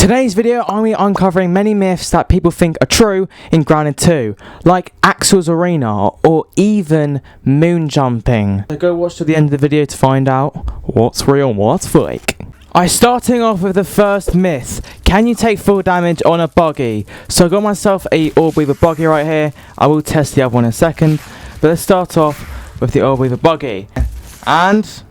Today's video, I'll be uncovering many myths that people think are true in Grounded 2, like Axel's Arena or even moon jumping. So go watch to the end of the video to find out what's real and what's fake. Alright, starting off with the first myth. Can you take full damage on a buggy? So I got myself a Orb Weaver buggy right here. I will test the other one in a second. But let's start off with the Orb Weaver buggy. And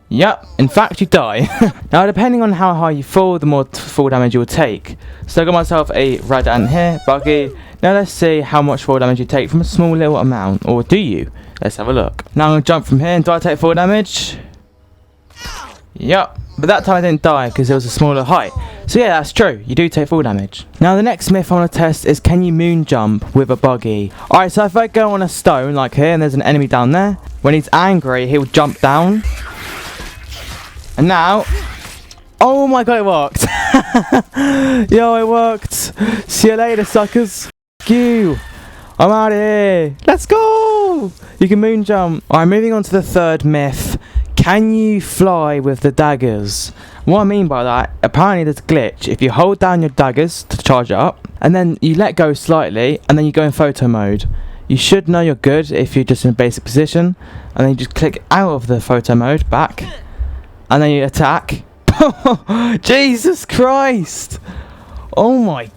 yep, in fact you die. Now depending on how high you fall, the more full damage you will take. So I got myself a red ant here, buggy. Now let's see how much full damage you take from a small little amount. Or do you? Let's have a look. Now I'm going to jump from here, and do I take full damage? Yep, but that time I didn't die because it was a smaller height. So yeah, that's true, you do take full damage. Now the next myth I want to test is, can you moon jump with a buggy? Alright, so if I go on a stone like here and there's an enemy down there, when he's angry he'll jump down. And now, oh my god, it worked. Yo, it worked. See you later, suckers. F you. I'm out of here. Let's go. You can moon jump. Alright, moving on to the third myth. Can you fly with the daggers? What I mean by that, apparently there's a glitch. If you hold down your daggers to charge it up, and then you let go slightly, and then you go in photo mode, you should know you're good if you're just in basic position, and then you just click out of the photo mode, back, and then you attack. Jesus Christ! Oh my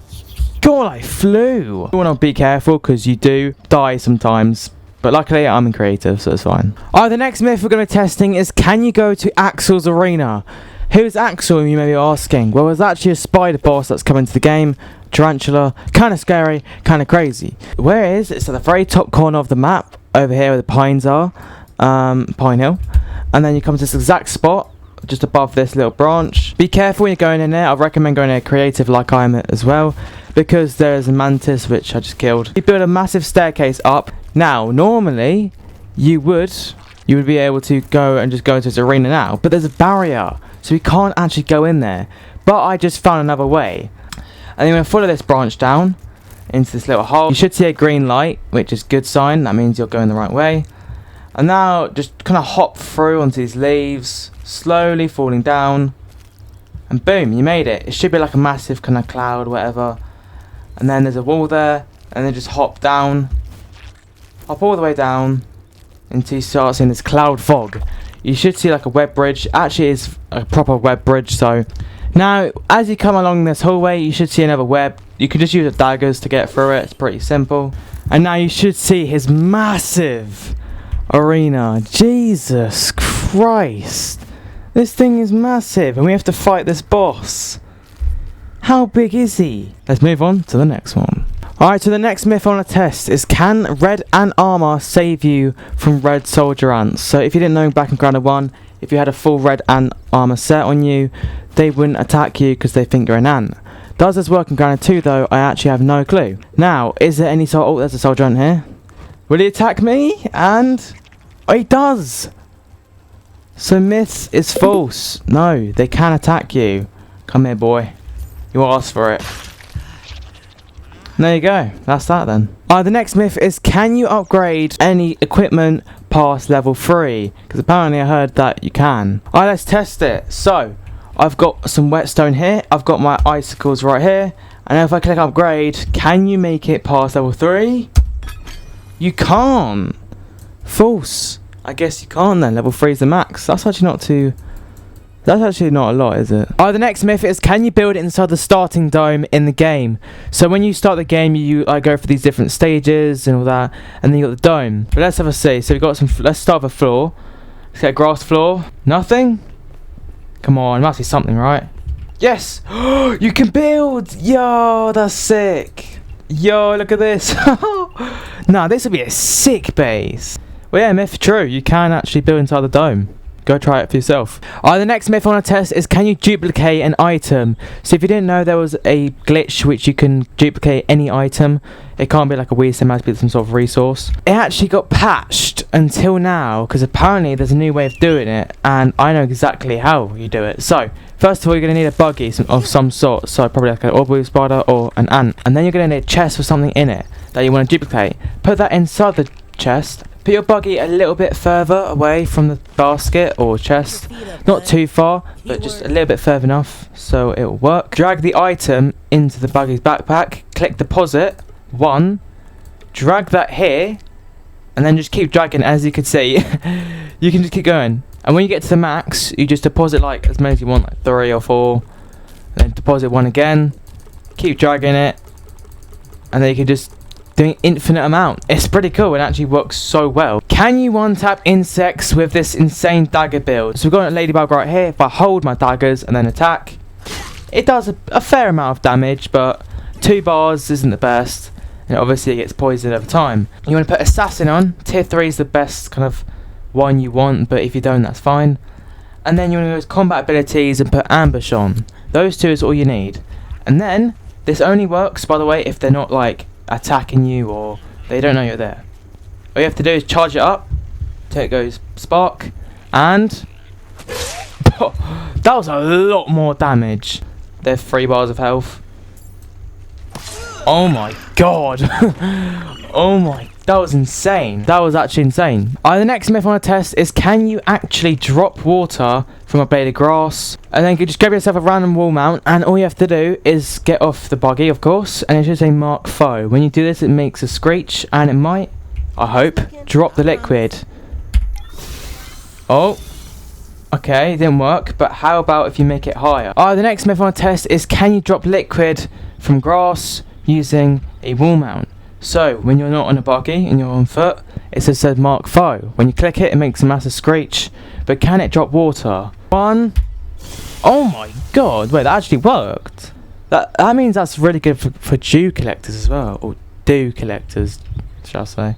god, I flew! You want to be careful because you do die sometimes. But luckily, I'm in creative, so it's fine. Alright, the next myth we're going to be testing is, can you go to Axel's Arena? Who's Axel, you may be asking? Well, there's actually a spider boss that's coming to the game. Tarantula. Kind of scary, kind of crazy. Where it is? It's at the very top corner of the map, over here where the pines are. Pine Hill. And then you come to this exact spot, just above this little branch. Be careful when you're going in there. I recommend going in creative like I am as well, because there's a mantis which I just killed. You build a massive staircase up. Now, normally, you would be able to go and just go into this arena now, but there's a barrier, so we can't actually go in there. But I just found another way. And then we'll follow this branch down into this little hole. You should see a green light, which is a good sign. That means you're going the right way. And now, just kind of hop through onto these leaves, slowly falling down. And boom, you made it. It should be like a massive kind of cloud or whatever. And then there's a wall there, and then just hop down. Hop all the way down until you start seeing this cloud fog. You should see like a web bridge. Actually, it's a proper web bridge. So now, as you come along this hallway, you should see another web. You can just use the daggers to get through it. It's pretty simple. And now you should see his massive arena. Jesus Christ, this thing is massive, and we have to fight this boss. How big is he? Let's move on to the next one. Alright, so the next myth I want to test is, can red ant armor save you from red soldier ants? So if you didn't know, back in Grounded 1, if you had a full red ant armor set on you, they wouldn't attack you because they think you're an ant. Does this work in Grounded 2 though? I actually have no clue. Now, is there any sort? Oh, there's a soldier ant here. Will he attack me? And oh, he does. So myth is false. No, they can attack you. Come here, boy. You asked for it. There you go, that's that then. The next myth is, can you upgrade any equipment past level 3? Because apparently I heard that you can. Alright, let's test it. So, I've got some whetstone here, I've got my icicles right here, and if I click upgrade, can you make it past level 3? You can't. False. I guess you can't then, level 3 is the max. That's actually not a lot, is it? The next myth is, can you build it inside the starting dome in the game? So when you start the game, you go for these different stages and all that, and then you got the dome. But let's have a see. So we got some. Let's start with a floor. Let's get a grass floor. Nothing. Come on, must be something, right? Yes. You can build. Yo, that's sick. Yo, look at this. Nah, this would be a sick base. Well, yeah, myth true. You can actually build inside the dome. Go try it for yourself. The next myth I want to test is, can you duplicate an item? So if you didn't know, there was a glitch which you can duplicate any item. It can't be like a weird sim, it has to be some sort of resource. It actually got patched until now, because apparently there's a new way of doing it, and I know exactly how you do it. So first of all, you're going to need a buggy of some sort, so probably like an orb weaver spider or an ant. And then you're going to need a chest with something in it that you want to duplicate. Put that inside the chest, Put your buggy a little bit further away from the basket or chest. Not too far, but just a little bit further enough so it will work. Drag the item into the buggy's backpack. Click deposit. 1. Drag that here. And then just keep dragging. As you can see, you can just keep going. And when you get to the max, you just deposit like as many as you want, like 3 or 4. And then deposit 1 again. Keep dragging it. And then you can just do an infinite amount. It's pretty cool. It actually works so well. Can you one-tap insects with this insane dagger build? So we've got a ladybug right here. If I hold my daggers and then attack, it does a fair amount of damage, but 2 bars isn't the best. And obviously it gets poisoned over time. You want to put assassin on. Tier 3 is the best kind of one you want, but if you don't, that's fine. And then you want to go to combat abilities and put ambush on. Those 2 is all you need. And then this only works, by the way, if they're not like attacking you or they don't know you're there. All you have to do is charge it up till it goes spark, and that was a lot more damage. There's 3 bars of health. Oh my god. Oh my, that was insane. That was actually insane. The next myth I want to test is, can you actually drop water from a blade of grass? And then you just grab yourself a random wall mount, and all you have to do is get off the buggy, of course, and it should say mark foe. When you do this, it makes a screech, and it might, I hope, drop the liquid. Oh, okay, it didn't work, but how about if you make it higher? The next myth I want to test is, can you drop liquid from grass using a wall mount? So, when you're not on a buggy and you're on foot, it says mark foe. When you click it, it makes a massive screech. But can it drop water? 1. Oh my god, wait, that actually worked. That means that's really good for dew collectors as well. Or dew collectors, shall I say.